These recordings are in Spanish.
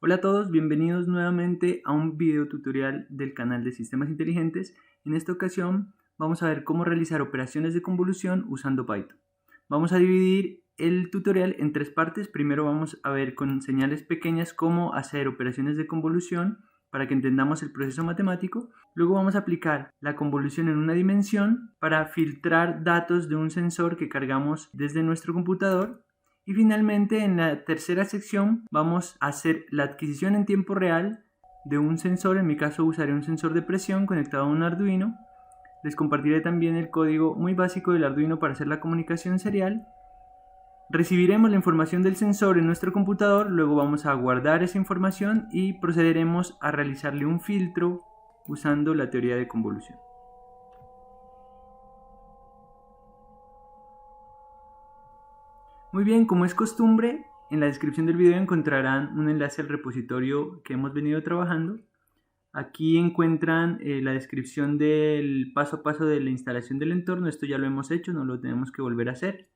Hola a todos, bienvenidos nuevamente a un video tutorial del canal de Sistemas Inteligentes. En esta ocasión vamos a ver cómo realizar operaciones de convolución usando Python. Vamos a dividir el tutorial en tres partes. Primero vamos a ver con señales pequeñas cómo hacer operaciones de convolución para que entendamos el proceso matemático. Luego vamos a aplicar la convolución en una dimensión para filtrar datos de un sensor que cargamos desde nuestro computador. Y finalmente, en la tercera sección vamos a hacer la adquisición en tiempo real de un sensor. En mi caso usaré un sensor de presión conectado a un Arduino. Les compartiré también el código muy básico del Arduino para hacer la comunicación serial. Recibiremos la información del sensor en nuestro computador, luego vamos a guardar esa información y procederemos a realizarle un filtro usando la teoría de convolución. Muy bien, como es costumbre, en la descripción del video encontrarán un enlace al repositorio que hemos venido trabajando. Aquí encuentran la descripción del paso a paso de la instalación del entorno. Esto ya lo hemos hecho, no lo tenemos que volver a hacer.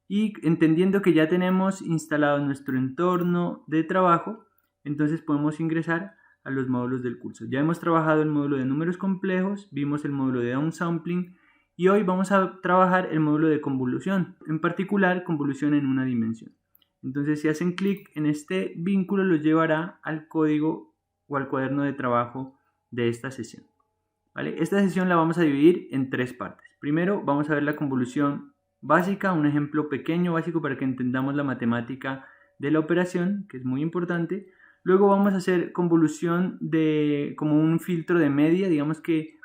Y entendiendo que ya tenemos instalado nuestro entorno de trabajo, entonces podemos ingresar a los módulos del curso. Ya hemos trabajado el módulo de números complejos, vimos el módulo de downsampling y hoy vamos a trabajar el módulo de convolución, en particular convolución en una dimensión. Entonces si hacen clic en este vínculo los llevará al código o al cuaderno de trabajo de esta sesión. ¿Vale? Esta sesión la vamos a dividir en tres partes. Primero vamos a ver la convolución básica, un ejemplo pequeño básico para que entendamos la matemática de la operación, que es muy importante. Luego vamos a hacer convolución como un filtro de media. Digamos que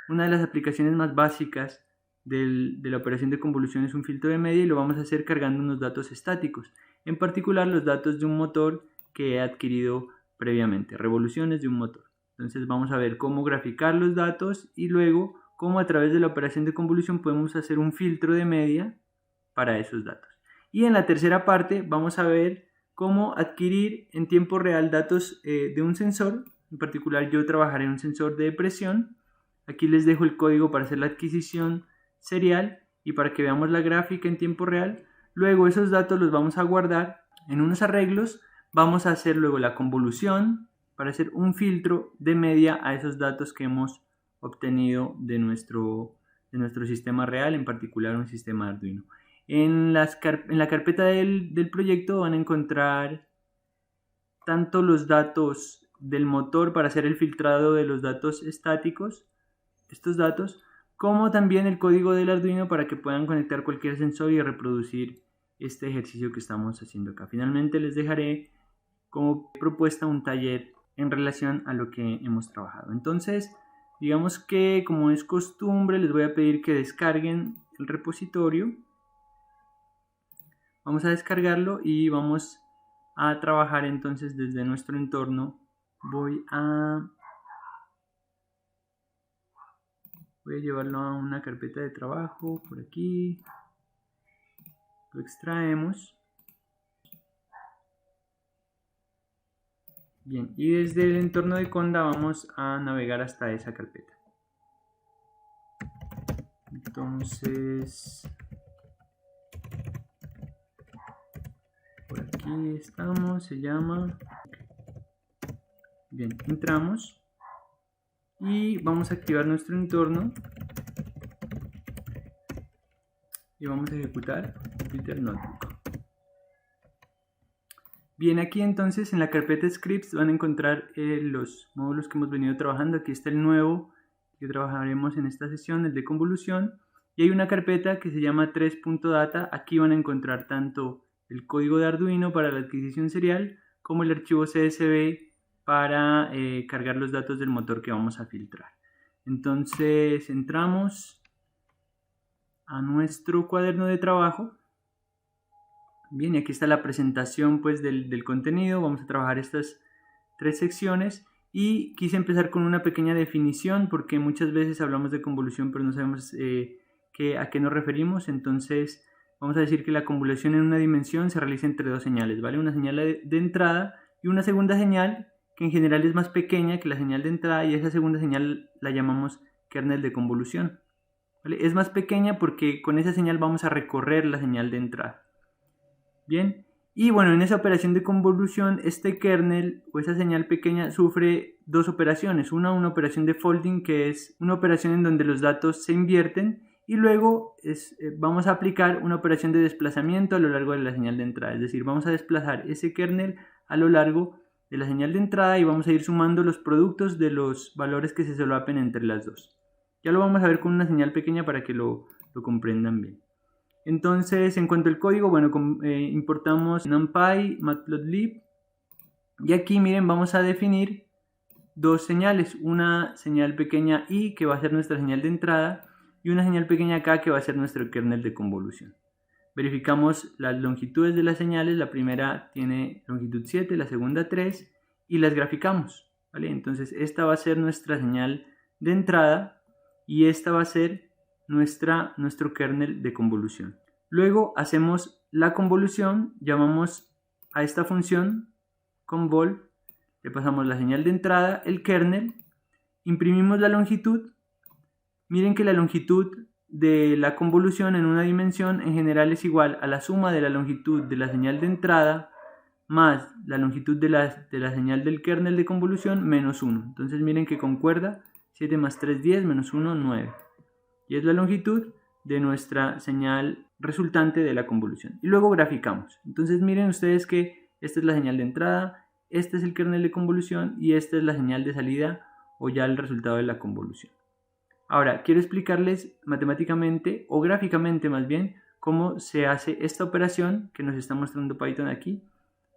una de las aplicaciones más básicas de la operación de convolución es un filtro de media y lo vamos a hacer cargando unos datos estáticos, en particular los datos de un motor que he adquirido previamente, revoluciones de un motor. Entonces vamos a ver cómo graficar los datos y luego cómo a través de la operación de convolución podemos hacer un filtro de media para esos datos. Y en la tercera parte vamos a ver cómo adquirir en tiempo real datos de un sensor. En particular yo trabajaré en un sensor de presión. Aquí les dejo el código para hacer la adquisición serial y para que veamos la gráfica en tiempo real. Luego esos datos los vamos a guardar en unos arreglos. Vamos a hacer luego la convolución para hacer un filtro de media a esos datos que hemos obtenido de nuestro sistema real, en particular un sistema Arduino. En la carpeta del proyecto van a encontrar tanto los datos del motor para hacer el filtrado de los datos estáticos, estos datos, como también el código del Arduino para que puedan conectar cualquier sensor y reproducir este ejercicio que estamos haciendo acá. Finalmente les dejaré como propuesta un taller en relación a lo que hemos trabajado. Entonces, digamos que como es costumbre, les voy a pedir que descarguen el repositorio. Vamos a descargarlo y vamos a trabajar entonces desde nuestro entorno. Voy a llevarlo a una carpeta de trabajo por aquí. Lo extraemos. Bien, y desde el entorno de Conda vamos a navegar hasta esa carpeta. Entonces, por aquí estamos, se llama. Bien, entramos y vamos a activar nuestro entorno y vamos a ejecutar Jupyter Notebook. Bien, aquí entonces en la carpeta scripts van a encontrar los módulos que hemos venido trabajando. Aquí está el nuevo que trabajaremos en esta sesión, el de convolución, y hay una carpeta que se llama 3.data. Aquí van a encontrar tanto el código de Arduino para la adquisición serial como el archivo CSV para cargar los datos del motor que vamos a filtrar. Entonces entramos a nuestro cuaderno de trabajo. Bien, y aquí está la presentación pues del contenido. Vamos a trabajar estas tres secciones y quise empezar con una pequeña definición porque muchas veces hablamos de convolución pero no sabemos a qué nos referimos. Entonces vamos a decir que la convolución en una dimensión se realiza entre dos señales, ¿vale? Una señal de entrada y una segunda señal que en general es más pequeña que la señal de entrada, y esa segunda señal la llamamos kernel de convolución, ¿vale? Es más pequeña porque con esa señal vamos a recorrer la señal de entrada. Bien, Y bueno, en esa operación de convolución, este kernel o esa señal pequeña sufre dos operaciones. Una operación de folding, que es una operación en donde los datos se invierten, y luego vamos a aplicar una operación de desplazamiento a lo largo de la señal de entrada. Es decir, vamos a desplazar ese kernel a lo largo de la señal de entrada y vamos a ir sumando los productos de los valores que se solapen entre las dos. Ya lo vamos a ver con una señal pequeña para que lo comprendan bien. Entonces, en cuanto al código, bueno, importamos NumPy, Matplotlib, y aquí miren, vamos a definir dos señales, una señal pequeña i, que va a ser nuestra señal de entrada, y una señal pequeña k, que va a ser nuestro kernel de convolución. Verificamos las longitudes de las señales, la primera tiene longitud 7, la segunda 3, y las graficamos, ¿vale? Entonces esta va a ser nuestra señal de entrada y esta va a ser nuestro kernel de convolución. Luego hacemos la convolución, llamamos a esta función convol, le pasamos la señal de entrada, el kernel, imprimimos la longitud. Miren que la longitud de la convolución en una dimensión en general es igual a la suma de la longitud de la señal de entrada más la longitud de la señal del kernel de convolución menos 1. Entonces miren que concuerda, 7 más 3, 10, menos 1, 9. Y es la longitud de nuestra señal resultante de la convolución. Y luego graficamos. Entonces miren ustedes que esta es la señal de entrada, este es el kernel de convolución y esta es la señal de salida o ya el resultado de la convolución. Ahora, quiero explicarles matemáticamente o gráficamente más bien cómo se hace esta operación que nos está mostrando Python aquí,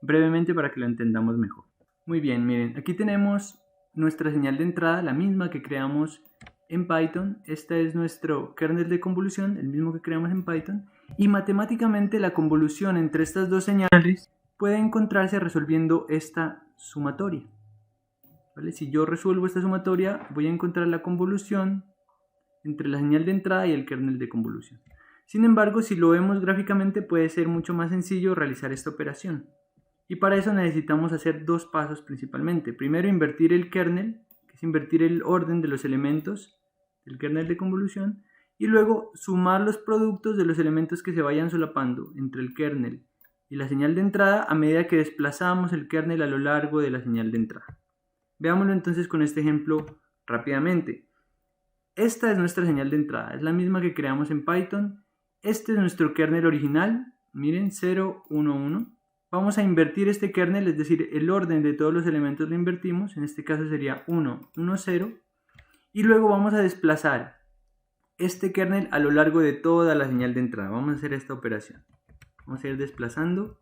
brevemente para que lo entendamos mejor. Muy bien, miren, aquí tenemos nuestra señal de entrada, la misma que creamos en Python. Este es nuestro kernel de convolución, el mismo que creamos en Python, y matemáticamente la convolución entre estas dos señales puede encontrarse resolviendo esta sumatoria. ¿Vale? Si yo resuelvo esta sumatoria, voy a encontrar la convolución entre la señal de entrada y el kernel de convolución. Sin embargo, si lo vemos gráficamente, puede ser mucho más sencillo realizar esta operación. Y para eso necesitamos hacer dos pasos principalmente. Primero, invertir el kernel, que es invertir el orden de los elementos del kernel de convolución, y luego sumar los productos de los elementos que se vayan solapando entre el kernel y la señal de entrada a medida que desplazamos el kernel a lo largo de la señal de entrada. Veámoslo entonces con este ejemplo rápidamente. Esta es nuestra señal de entrada, es la misma que creamos en Python. Este es nuestro kernel original, miren, 0, 1, 1. Vamos a invertir este kernel, es decir, el orden de todos los elementos lo invertimos, en este caso sería 1, 1, 0. Y luego vamos a desplazar este kernel a lo largo de toda la señal de entrada. Vamos a hacer esta operación. Vamos a ir desplazando,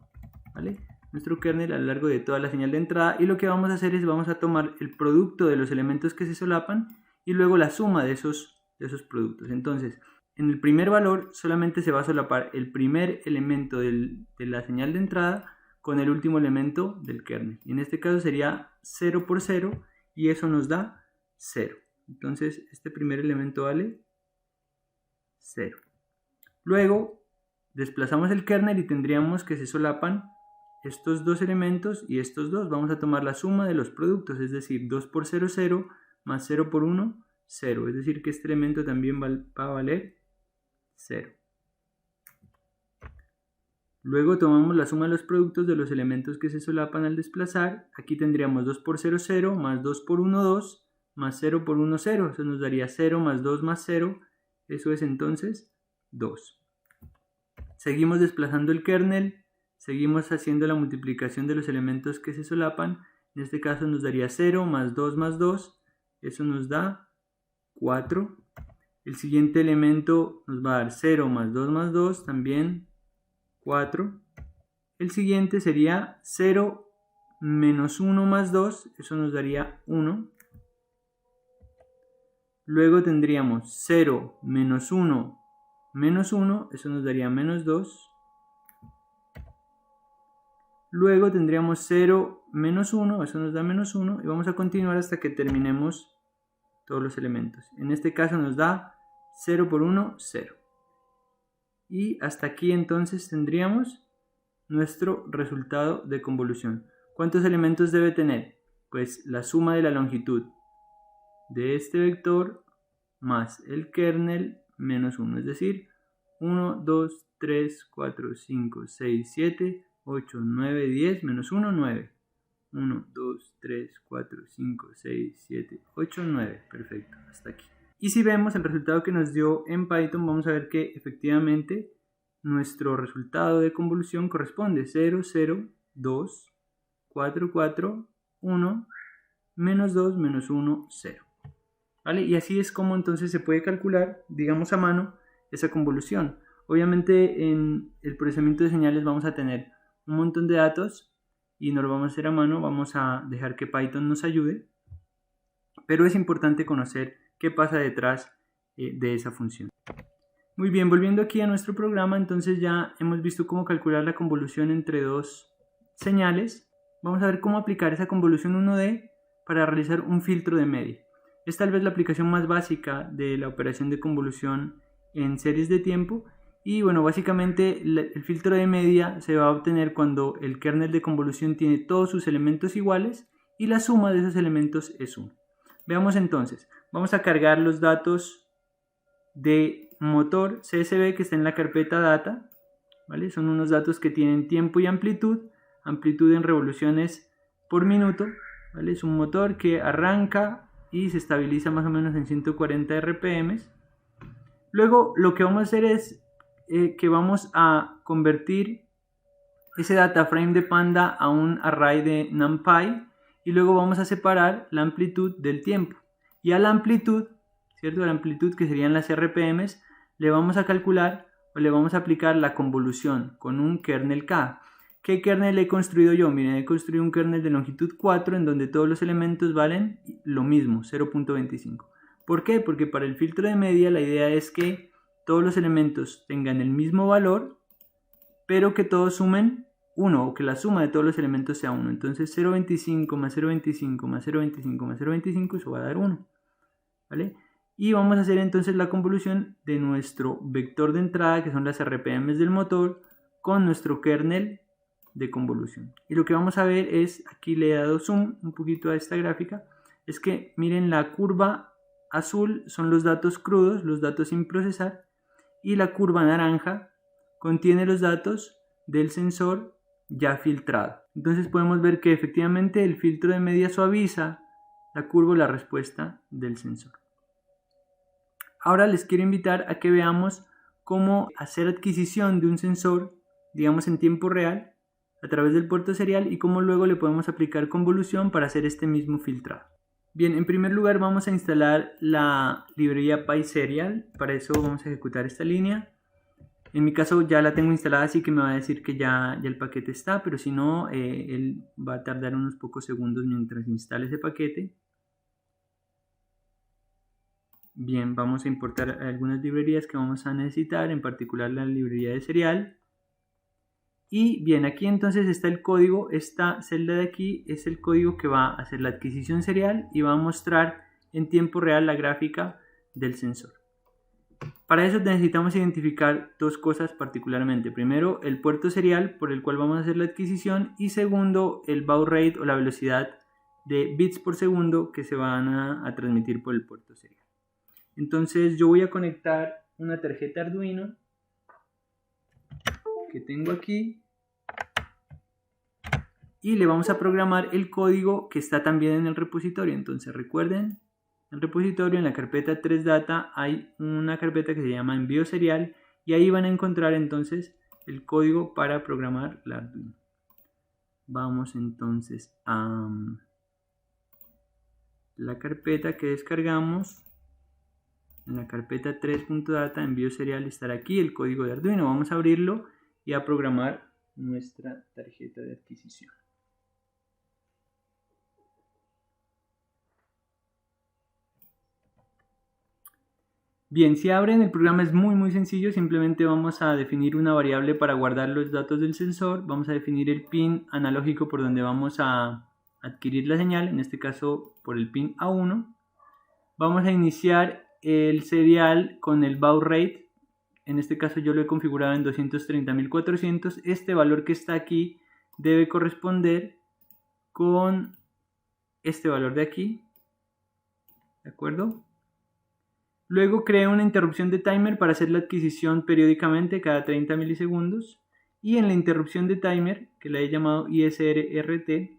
¿vale?, nuestro kernel a lo largo de toda la señal de entrada, y lo que vamos a hacer es vamos a tomar el producto de los elementos que se solapan y luego la suma de esos productos. Entonces, en el primer valor solamente se va a solapar el primer elemento de la señal de entrada con el último elemento del kernel. Y en este caso sería 0 por 0 y eso nos da 0. Entonces, este primer elemento vale 0. Luego, desplazamos el kernel y tendríamos que se solapan estos dos elementos y estos dos. Vamos a tomar la suma de los productos, es decir, 2 por 0, 0, más 0 por 1, 0. Es decir, que este elemento también va a valer 0. Luego tomamos la suma de los productos de los elementos que se solapan al desplazar. Aquí tendríamos 2 por 0, 0, más 2 por 1, 2, más 0 por 1, 0. Eso nos daría 0 más 2 más 0. Eso es entonces 2. Seguimos desplazando el kernel. Seguimos haciendo la multiplicación de los elementos que se solapan. En este caso nos daría 0 más 2 más 2. Eso nos da 4. El siguiente elemento nos va a dar 0 más 2, también 4. El siguiente sería 0 menos 1 más 2. Eso nos daría 1. Luego tendríamos 0 menos 1 menos 1. Eso nos daría menos 2. Luego tendríamos 0 menos 1, eso nos da menos 1, y vamos a continuar hasta que terminemos todos los elementos. En este caso nos da 0 por 1, 0. Y hasta aquí entonces tendríamos nuestro resultado de convolución. ¿Cuántos elementos debe tener? Pues la suma de la longitud de este vector más el kernel menos 1, es decir, 1, 2, 3, 4, 5, 6, 7, 8, 9, 10, menos 1, 9. 1, 2, 3, 4, 5, 6, 7, 8, 9. Perfecto, hasta aquí. Y si vemos el resultado que nos dio en Python, vamos a ver que efectivamente nuestro resultado de convolución corresponde 0, 0, 2, 4, 4, 1, menos 2, menos 1, 0. ¿Vale? Y así es como entonces se puede calcular, digamos a mano, esa convolución. Obviamente en el procesamiento de señales vamos a tener un montón de datos y no lo vamos a hacer a mano, vamos a dejar que Python nos ayude, pero es importante conocer qué pasa detrás de esa función. Muy bien, volviendo aquí a nuestro programa, entonces ya hemos visto cómo calcular la convolución entre dos señales. Vamos a ver cómo aplicar esa convolución 1D para realizar un filtro de media. Es tal vez la aplicación más básica de la operación de convolución en series de tiempo. Y bueno, básicamente el filtro de media se va a obtener cuando el kernel de convolución tiene todos sus elementos iguales y la suma de esos elementos es 1. Veamos entonces, vamos a cargar los datos de motor CSV que está en la carpeta data, ¿vale? Son unos datos que tienen tiempo y amplitud en revoluciones por minuto, ¿vale? Es un motor que arranca y se estabiliza más o menos en 140 RPM. Luego lo que vamos a hacer es que vamos a convertir ese data frame de Panda a un array de NumPy y luego vamos a separar la amplitud del tiempo. Y a la amplitud, ¿cierto? A la amplitud que serían las RPMs, le vamos a calcular o le vamos a aplicar la convolución con un kernel K. ¿Qué kernel he construido yo? Miren, he construido un kernel de longitud 4 en donde todos los elementos valen lo mismo, 0.25. ¿Por qué? Porque para el filtro de media la idea es que todos los elementos tengan el mismo valor, pero que todos sumen 1, o que la suma de todos los elementos sea 1. Entonces 0.25 más 0.25 más 0.25 más 0.25, eso va a dar 1. ¿Vale? Y vamos a hacer entonces la convolución de nuestro vector de entrada, que son las RPMs del motor, con nuestro kernel de convolución. Y lo que vamos a ver es, aquí le he dado zoom un poquito a esta gráfica, es que miren, la curva azul son los datos crudos, los datos sin procesar, y la curva naranja contiene los datos del sensor ya filtrado. Entonces podemos ver que efectivamente el filtro de media suaviza la curva o la respuesta del sensor. Ahora les quiero invitar a que veamos cómo hacer adquisición de un sensor, digamos en tiempo real, a través del puerto serial y cómo luego le podemos aplicar convolución para hacer este mismo filtrado. Bien, en primer lugar vamos a instalar la librería PySerial. Para eso vamos a ejecutar esta línea. En mi caso ya la tengo instalada, así que me va a decir que ya el paquete está, pero si no, él va a tardar unos pocos segundos mientras instale ese paquete. Bien, vamos a importar algunas librerías que vamos a necesitar, en particular la librería de serial. Y bien, aquí entonces está el código. Esta celda de aquí es el código que va a hacer la adquisición serial y va a mostrar en tiempo real la gráfica del sensor. Para eso necesitamos identificar dos cosas particularmente. Primero, el puerto serial por el cual vamos a hacer la adquisición, y segundo, el baud rate o la velocidad de bits por segundo que se van a transmitir por el puerto serial. Entonces yo voy a conectar una tarjeta Arduino que tengo aquí y le vamos a programar el código que está también en el repositorio. Entonces recuerden, en el repositorio, en la carpeta 3data, hay una carpeta que se llama envío serial y ahí van a encontrar entonces el código para programar la Arduino. Vamos entonces a la carpeta que descargamos. En la carpeta 3.data, envío serial, estará aquí el código de Arduino. Vamos a abrirlo y a programar nuestra tarjeta de adquisición. Bien, si abren, el programa es muy sencillo. Simplemente vamos a definir una variable para guardar los datos del sensor. Vamos a definir el pin analógico por donde vamos a adquirir la señal, en este caso por el pin A1. Vamos a iniciar el serial con el baud rate. En este caso yo lo he configurado en 230.400. Este valor que está aquí debe corresponder con este valor de aquí, ¿de acuerdo? Luego creo una interrupción de timer para hacer la adquisición periódicamente cada 30 milisegundos Y en la interrupción de timer, que la he llamado ISRT,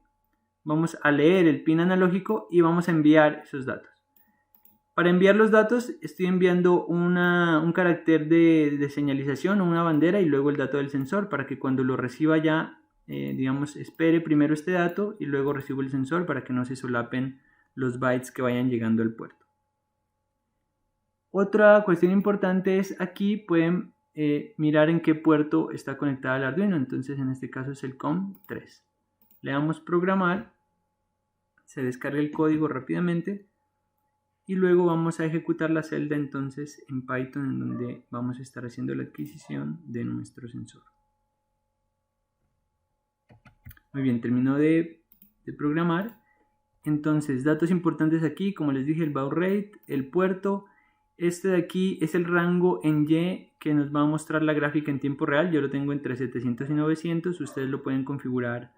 vamos a leer el pin analógico y vamos a enviar esos datos. Para enviar los datos estoy enviando un carácter de señalización o una bandera y luego el dato del sensor para que cuando lo reciba ya, digamos, espere primero este dato y luego recibo el sensor para que no se solapen los bytes que vayan llegando al puerto. Otra cuestión importante es aquí pueden mirar en qué puerto está conectada el Arduino. Entonces en este caso es el COM3. Le damos programar, se descarga el código rápidamente y luego vamos a ejecutar la celda entonces en Python, en donde vamos a estar haciendo la adquisición de nuestro sensor. Muy bien, terminó de programar. Entonces, datos importantes aquí, como les dije, el baud rate, el puerto. Este de aquí es el rango en Y que nos va a mostrar la gráfica en tiempo real. Yo lo tengo entre 700 y 900, ustedes lo pueden configurar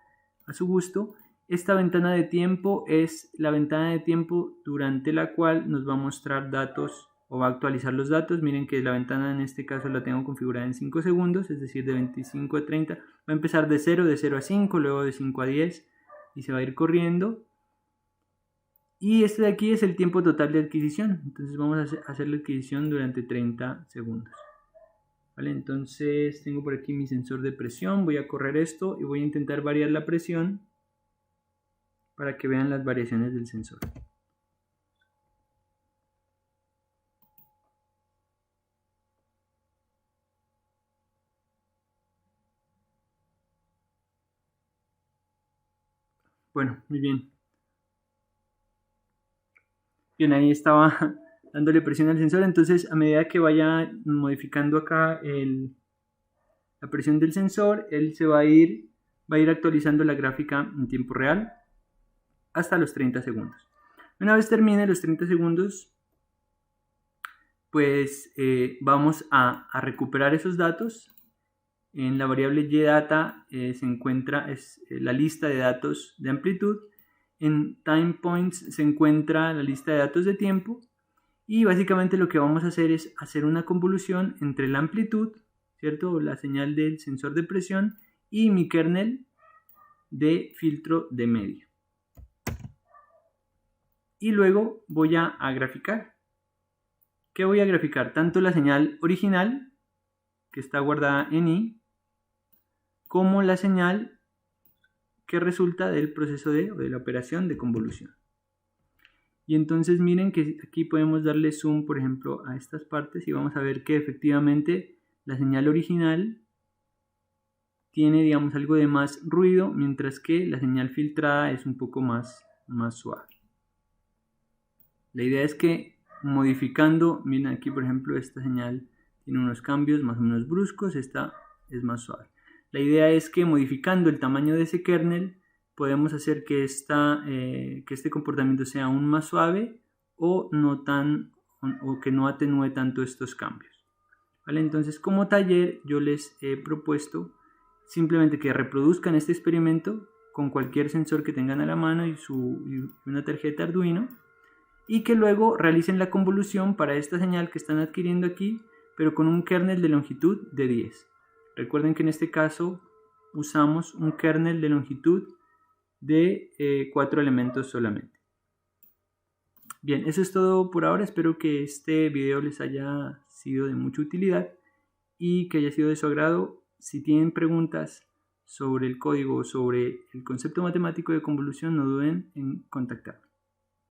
a su gusto. Esta ventana de tiempo es la ventana de tiempo durante la cual nos va a mostrar datos o va a actualizar los datos. Miren que la ventana en este caso la tengo configurada en 5 segundos, es decir, de 25 a 30. Va a empezar de 0 a 5, luego de 5 a 10 y se va a ir corriendo. Y este de aquí es el tiempo total de adquisición. Entonces vamos a hacer la adquisición durante 30 segundos. ¿Vale? Entonces tengo por aquí mi sensor de presión. Voy a correr esto y voy a intentar variar la presión para que vean las variaciones del sensor. Bueno, muy bien. Bien, ahí estaba dándole presión al sensor. Entonces a medida que vaya modificando acá la presión del sensor, él se va a ir actualizando la gráfica en tiempo real hasta los 30 segundos. Una vez termine los 30 segundos, pues vamos a recuperar esos datos. En la variable YData se encuentra la lista de datos de amplitud. En time points se encuentra la lista de datos de tiempo. Y básicamente lo que vamos a hacer es hacer una convolución entre la amplitud, ¿cierto? La señal del sensor de presión y mi kernel de filtro de medio. Y luego voy a graficar. ¿Qué voy a graficar? Tanto la señal original, que está guardada en I, como la señal que resulta del proceso o de la operación de convolución. Y entonces miren que aquí podemos darle zoom, por ejemplo, a estas partes y vamos a ver que efectivamente la señal original tiene, digamos, algo de más ruido, mientras que la señal filtrada es un poco más suave. La idea es que modificando, miren aquí por ejemplo esta señal tiene unos cambios más o menos bruscos, esta es más suave. La idea es que modificando el tamaño de ese kernel podemos hacer que este comportamiento sea aún más suave o que no atenúe tanto estos cambios. ¿Vale? Entonces como taller yo les he propuesto simplemente que reproduzcan este experimento con cualquier sensor que tengan a la mano y una tarjeta Arduino, y que luego realicen la convolución para esta señal que están adquiriendo aquí, pero con un kernel de longitud de 10. Recuerden que en este caso usamos un kernel de longitud de 4 elementos solamente. Bien, eso es todo por ahora. Espero que este video les haya sido de mucha utilidad y que haya sido de su agrado. Si tienen preguntas sobre el código o sobre el concepto matemático de convolución, no duden en contactarme.